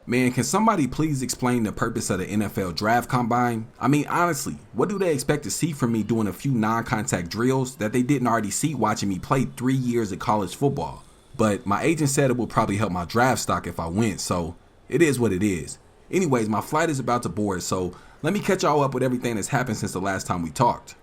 Man, can somebody please explain the purpose of the NFL Draft Combine? I mean, honestly, what do they expect to see from me doing a few non-contact drills that they didn't already see watching me play 3 years of college football? But my agent said it will probably help my draft stock if I win, so it is what it is. Anyways, my flight is about to board, so let me catch y'all up with everything that's happened since the last time we talked.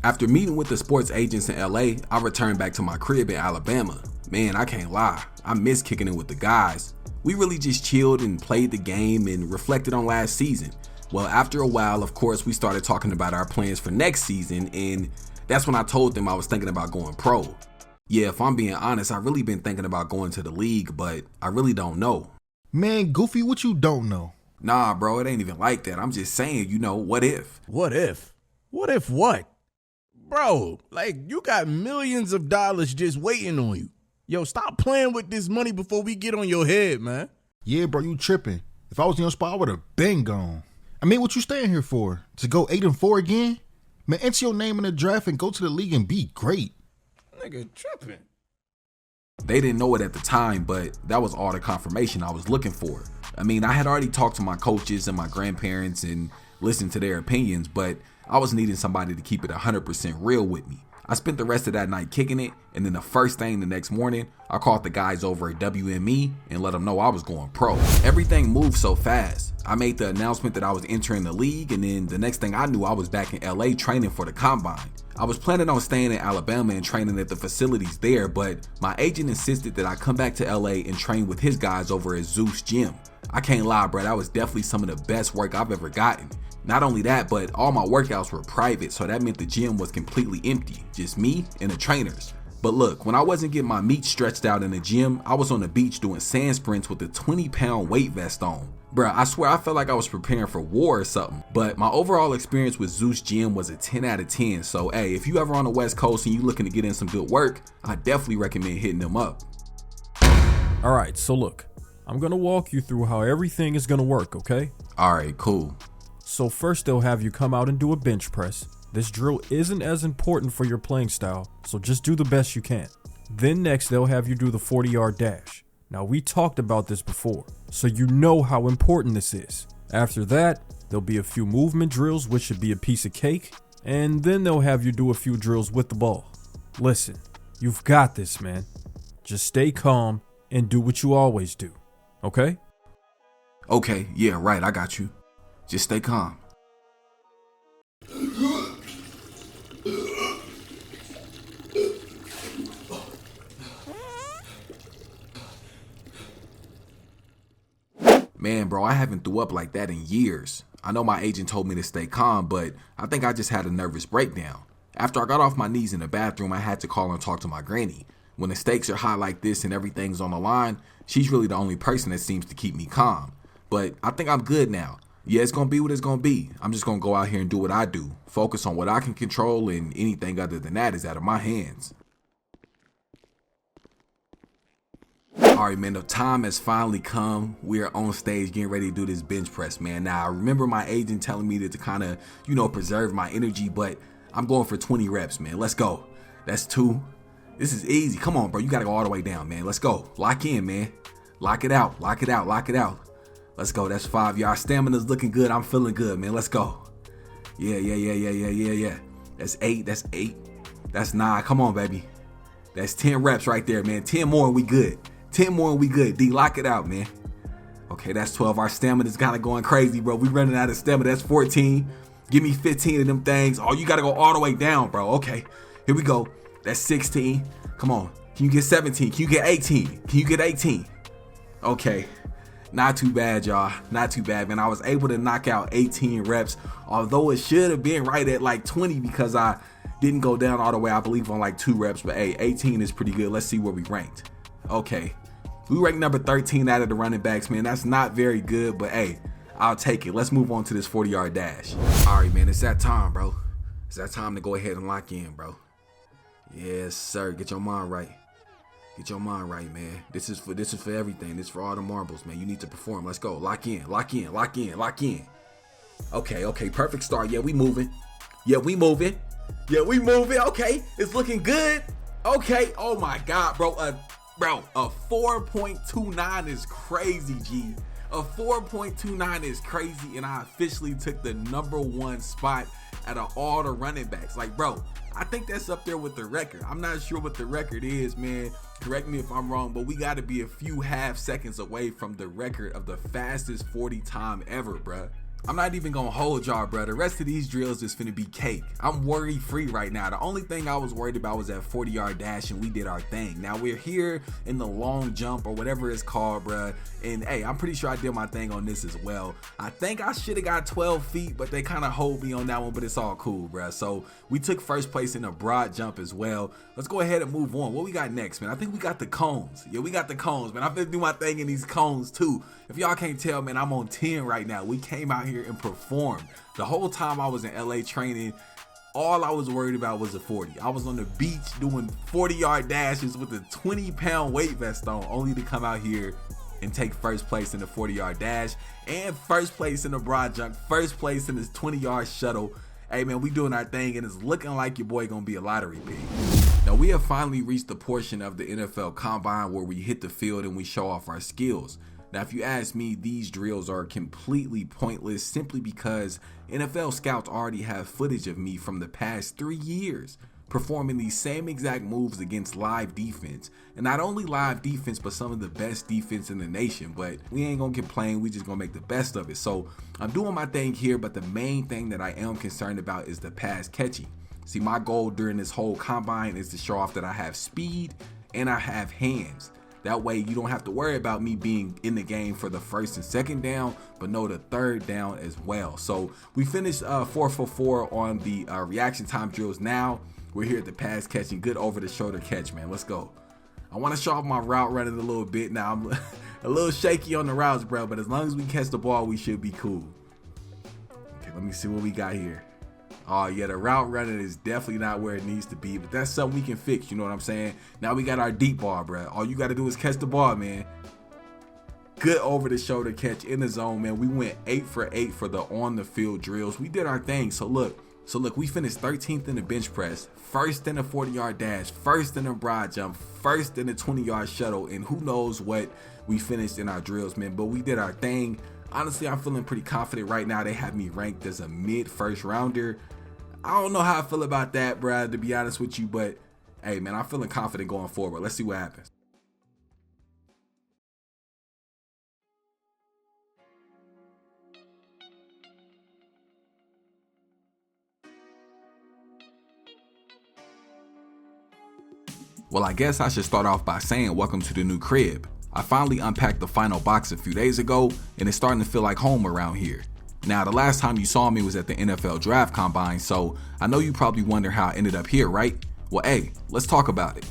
After meeting with the sports agents in LA, I returned back to my crib in Alabama. Man, I can't lie, I miss kicking it with the guys. We really just chilled and played the game and reflected on last season. Well, after a while, of course, we started talking about our plans for next season, and that's when I told them I was thinking about going pro. Yeah, if I'm being honest, I've really been thinking about going to the league, but I really don't know. Man, Goofy, what you don't know? Nah, bro, it ain't even like that. I'm just saying, what if? What if? What if what? Bro, like, you got millions of dollars just waiting on you. Yo, stop playing with this money before we get on your head, man. Yeah, bro, you tripping. If I was in your spot, I would have been gone. I mean, what you staying here for? To go 8-4 again? Man, enter your name in the draft and go to the league and be great. Nigga tripping. They didn't know it at the time, but that was all the confirmation I was looking for. I mean, I had already talked to my coaches and my grandparents and listened to their opinions, but I was needing somebody to keep it 100% real with me. I spent the rest of that night kicking it, and then the first thing the next morning, I called the guys over at WME and let them know I was going pro. Everything moved so fast. I made the announcement that I was entering the league, and then the next thing I knew, I was back in LA training for the combine. I was planning on staying in Alabama and training at the facilities there, but my agent insisted that I come back to LA and train with his guys over at Zeus Gym. I can't lie, bro, that was definitely some of the best work I've ever gotten. Not only that, but all my workouts were private, so that meant the gym was completely empty, just me and the trainers. But look, when I wasn't getting my meat stretched out in the gym, I was on the beach doing sand sprints with a 20-pound weight vest on. Bruh, I swear I felt like I was preparing for war or something. But my overall experience with Zeus Gym was a 10 out of 10, so hey, if you ever on the West Coast and you looking to get in some good work, I definitely recommend hitting them up. Alright, so look, I'm gonna walk you through how everything is gonna work, okay? Alright, cool. So first they'll have you come out and do a bench press. This drill isn't as important for your playing style, so just do the best you can. Then next they'll have you do the 40-yard dash. Now we talked about this before, so you know how important this is. After that, there'll be a few movement drills, which should be a piece of cake, and then they'll have you do a few drills with the ball. Listen, you've got this, man. Just stay calm and do what you always do, okay? Okay, yeah, right, I got you. Just stay calm. Man, bro, I haven't threw up like that in years. I know my agent told me to stay calm, but I think I just had a nervous breakdown. After I got off my knees in the bathroom, I had to call and talk to my granny. When the stakes are high like this and everything's on the line, she's really the only person that seems to keep me calm. But I think I'm good now. Yeah, it's going to be what it's going to be. I'm just going to go out here and do what I do. Focus on what I can control, and anything other than that is out of my hands. Alright, man, the time has finally come. We're on stage getting ready to do this bench press, man. Now, I remember my agent telling me to kind of, preserve my energy, but I'm going for 20 reps, man. Let's go. That's 2. This is easy. Come on, bro. You got to go all the way down, man. Let's go. Lock in, man. Lock it out. Lock it out. Lock it out. Let's go. That's 5. Y'all stamina's looking good. I'm feeling good, man. Let's go. Yeah. That's 8. That's 8. That's 9. Come on, baby. That's 10 reps right there, man. 10 more and we good. 10 more and we good. D, lock it out, man. Okay, that's 12. Our stamina's kind of going crazy, bro. We running out of stamina. That's 14. Give me 15 of them things. Oh, you got to go all the way down, bro. Okay, here we go. That's 16. Come on. Can you get 17? Can you get 18? Can you get 18? Okay. Not too bad, y'all. Not too bad, man. I was able to knock out 18 reps, although it should have been right at like 20 because I didn't go down all the way, I believe, on like 2 reps. But hey, 18 is pretty good. Let's see where we ranked. Okay. We ranked number 13 out of the running backs, man. That's not very good, but hey, I'll take it. Let's move on to this 40-yard dash. All right, man. It's that time, bro. It's that time to go ahead and lock in, bro. Yes, sir. Get your mind right. Get your mind right, man. This is for everything. This is for all the marbles, man. You need to perform. Let's go. Lock in. Okay. Perfect start. Yeah, we moving. Okay, it's looking good. Okay. Oh my God, bro. Bro, a 4.29 is crazy, G. A 4.29 is crazy, and I officially took the #1 spot out of all the running backs. Like, bro, I think that's up there with the record. I'm not sure what the record is, man. Correct me if I'm wrong, but we got to be a few half seconds away from the record of the fastest 40 time ever, bruh. I'm not even gonna hold y'all, bro. The rest of these drills is finna be cake. I'm worry free right now. The only thing I was worried about was that 40-yard dash, and we did our thing. Now we're here in the long jump or whatever it's called, bro. And hey, I'm pretty sure I did my thing on this as well. I think I should have got 12 feet, but they kind of hold me on that one, but it's all cool, bro. So we took first place in the broad jump as well. Let's go ahead and move on. What we got next, man? I think we got the cones. Yeah, we got the cones, man. I'm finna do my thing in these cones too. If y'all can't tell, man, I'm on 10 right now. We came out here and performed. The whole time I was in LA training, all I was worried about was a 40. I was on the beach doing 40-yard dashes with a 20-pound weight vest on, only to come out here and take first place in the 40-yard dash and first place in the broad jump, first place in this 20-yard shuttle. Hey, man, we doing our thing, and it's looking like your boy gonna be a lottery pick. Now, we have finally reached the portion of the NFL Combine where we hit the field and we show off our skills. Now, if you ask me, these drills are completely pointless simply because NFL scouts already have footage of me from the past 3 years performing these same exact moves against live defense. And not only live defense, but some of the best defense in the nation. But we ain't gonna complain, we just gonna make the best of it. So I'm doing my thing here, but the main thing that I am concerned about is the pass catching. See, my goal during this whole combine is to show off that I have speed and I have hands. That way you don't have to worry about me being in the game for the first and second down, but no, the third down as well. So we finished 4 for 4 on the reaction time drills. Now we're here at the pass catching, good over the shoulder catch, man. Let's go. I want to show off my route running a little bit. Now I'm a little shaky on the routes, bro, but as long as we catch the ball, we should be cool. Okay, let me see what we got here. Oh yeah, the route running is definitely not where it needs to be, but that's something we can fix, you know what I'm saying? Now we got our deep ball, bro. All you got to do is catch the ball, man. Good over the shoulder catch in the zone, man. We went 8 for 8 for the on the field drills. We did our thing. So look, we finished 13th in the bench press, first in the 40-yard dash, first in the broad jump, first in the 20-yard shuttle, and who knows what we finished in our drills, man. But we did our thing. Honestly, I'm feeling pretty confident right now. They have me ranked as a mid-first rounder. I don't know how I feel about that, bro, to be honest with you, but hey, man, I'm feeling confident going forward. Let's see what happens. Well, I guess I should start off by saying welcome to the new crib. I finally unpacked the final box a few days ago, and it's starting to feel like home around here. Now, the last time you saw me was at the NFL Draft Combine, so I know you probably wonder how I ended up here, right? Well, hey, let's talk about it.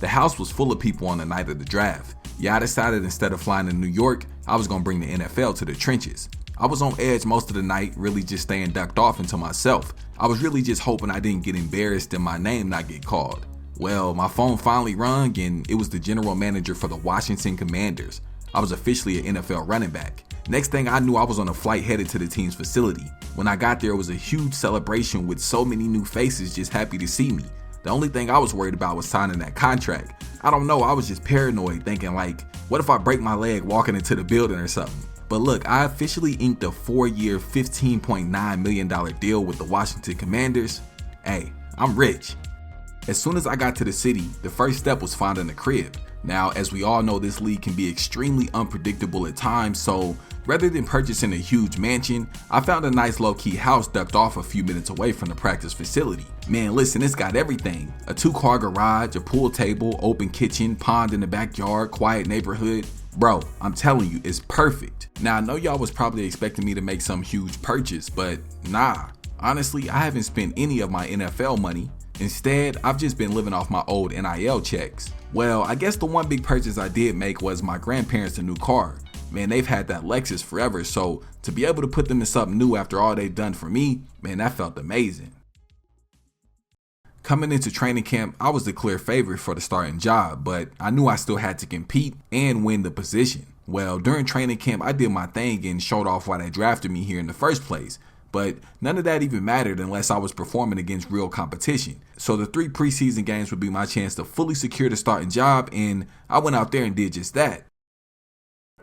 The house was full of people on the night of the draft. Yeah, I decided instead of flying to New York, I was gonna bring the NFL to the trenches. I was on edge most of the night, really just staying ducked off into myself. I was really just hoping I didn't get embarrassed and my name not get called. Well, my phone finally rung, and it was the general manager for the Washington Commanders. I was officially an NFL running back. Next thing I knew, I was on a flight headed to the team's facility. When I got there, it was a huge celebration with so many new faces just happy to see me. The only thing I was worried about was signing that contract. I don't know, I was just paranoid, thinking like, what if I break my leg walking into the building or something? But look, I officially inked a 4-year, $15.9 million deal with the Washington Commanders. Hey, I'm rich. As soon as I got to the city, the first step was finding a crib. Now, as we all know, this league can be extremely unpredictable at times, so rather than purchasing a huge mansion, I found a nice low-key house ducked off a few minutes away from the practice facility. Man, listen, it's got everything. A 2-car garage, a pool table, open kitchen, pond in the backyard, quiet neighborhood. Bro, I'm telling you, it's perfect. Now, I know y'all was probably expecting me to make some huge purchase, but nah. Honestly, I haven't spent any of my NFL money. Instead, I've just been living off my old NIL checks. Well, I guess the one big purchase I did make was my grandparents a new car. Man, they've had that Lexus forever, so to be able to put them in something new after all they've done for me, man, that felt amazing. Coming into training camp, I was the clear favorite for the starting job, but I knew I still had to compete and win the position. Well, during training camp, I did my thing and showed off why they drafted me here in the first place. but none of that even mattered unless I was performing against real competition. So the 3 preseason games would be my chance to fully secure the starting job, and I went out there and did just that.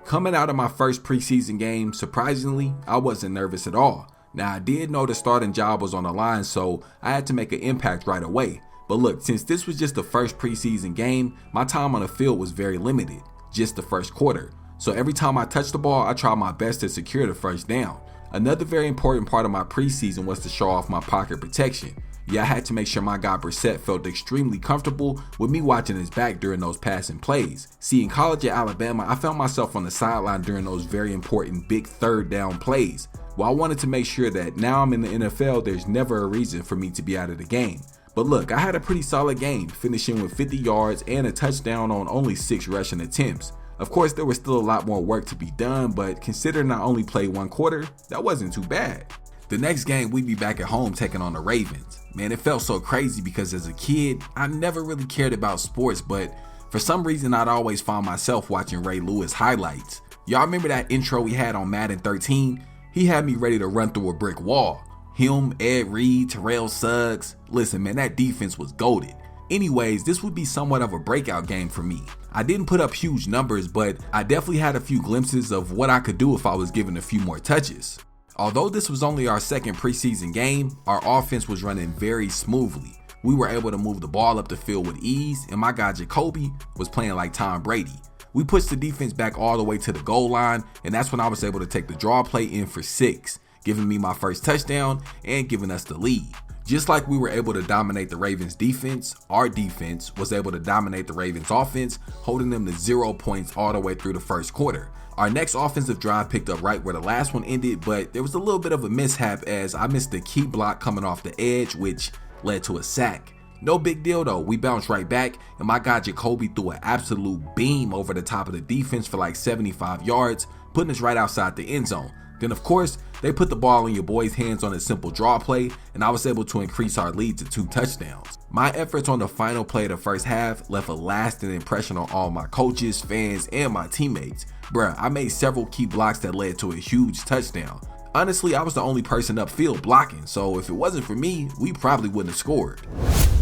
Coming out of my first preseason game, surprisingly, I wasn't nervous at all. Now, I did know the starting job was on the line, so I had to make an impact right away. But look, since this was just the first preseason game, my time on the field was very limited, just the first quarter. So every time I touched the ball, I tried my best to secure the first down. Another very important part of my preseason was to show off my pocket protection. Yeah, I had to make sure my guy Brissett felt extremely comfortable with me watching his back during those passing plays. See, in college at Alabama, I found myself on the sideline during those very important big third down plays. Well, I wanted to make sure that now I'm in the NFL, there's never a reason for me to be out of the game. But look, I had a pretty solid game, finishing with 50 yards and a touchdown on only 6 rushing attempts. Of course, there was still a lot more work to be done, but considering I only played 1 quarter, that wasn't too bad. The next game, we'd be back at home taking on the Ravens. Man, it felt so crazy because as a kid, I never really cared about sports, but for some reason, I'd always find myself watching Ray Lewis highlights. Y'all remember that intro we had on Madden 13? He had me ready to run through a brick wall. Him, Ed Reed, Terrell Suggs. Listen, man, that defense was goated. Anyways, this would be somewhat of a breakout game for me. I didn't put up huge numbers, but I definitely had a few glimpses of what I could do if I was given a few more touches. Although this was only our second preseason game, our offense was running very smoothly. We were able to move the ball up the field with ease, and my guy Jacoby was playing like Tom Brady. We pushed the defense back all the way to the goal line, and that's when I was able to take the draw play in for 6, giving me my first touchdown and giving us the lead. Just like we were able to dominate the Ravens defense, our defense was able to dominate the Ravens offense, holding them to 0 points all the way through the first quarter. Our next offensive drive picked up right where the last one ended, but there was a little bit of a mishap as I missed the key block coming off the edge, which led to a sack. No big deal though, we bounced right back, and my guy Jacoby threw an absolute beam over the top of the defense for like 75 yards, putting us right outside the end zone. Then of course, they put the ball in your boy's hands on a simple draw play, and I was able to increase our lead to 2 touchdowns. My efforts on the final play of the first half left a lasting impression on all my coaches, fans, and my teammates. Bruh, I made several key blocks that led to a huge touchdown. Honestly, I was the only person upfield blocking, so if it wasn't for me, we probably wouldn't have scored.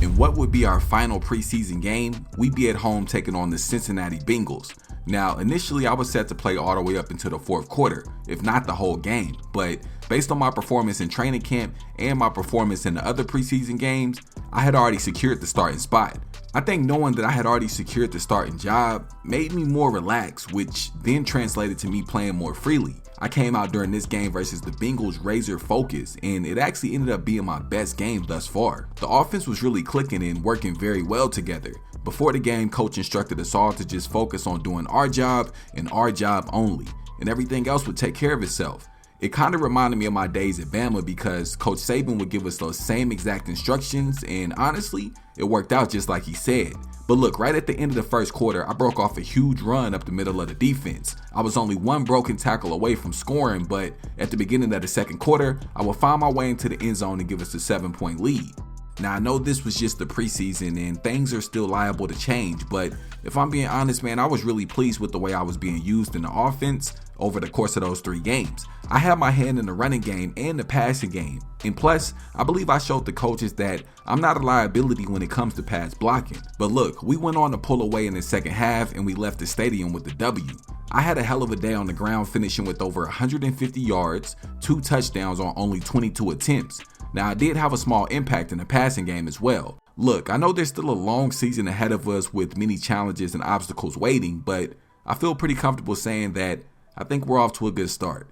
In what would be our final preseason game, we'd be at home taking on the Cincinnati Bengals. Now, initially I was set to play all the way up into the 4th quarter, if not the whole game, but based on my performance in training camp and my performance in the other preseason games, I had already secured the starting spot. I think knowing that I had already secured the starting job made me more relaxed, which then translated to me playing more freely. I came out during this game versus the Bengals razor focus, and it actually ended up being my best game thus far. The offense was really clicking and working very well together. Before the game, coach instructed us all to just focus on doing our job and our job only, and everything else would take care of itself. It kind of reminded me of my days at Bama because Coach Saban would give us those same exact instructions, and honestly, it worked out just like he said. But look, right at the end of the first quarter, I broke off a huge run up the middle of the defense. I was only 1 broken tackle away from scoring, but at the beginning of the second quarter, I would find my way into the end zone and give us a 7-point lead. Now, I know this was just the preseason and things are still liable to change, but if I'm being honest, man, I was really pleased with the way I was being used in the offense over the course of those 3 games. I had my hand in the running game and the passing game, and plus, I believe I showed the coaches that I'm not a liability when it comes to pass blocking. But look, we went on to pull away in the second half and we left the stadium with the W. I had a hell of a day on the ground, finishing with over 150 yards, 2 touchdowns on only 22 attempts. Now, I did have a small impact in the passing game as well. Look, I know there's still a long season ahead of us with many challenges and obstacles waiting, but I feel pretty comfortable saying that I think we're off to a good start.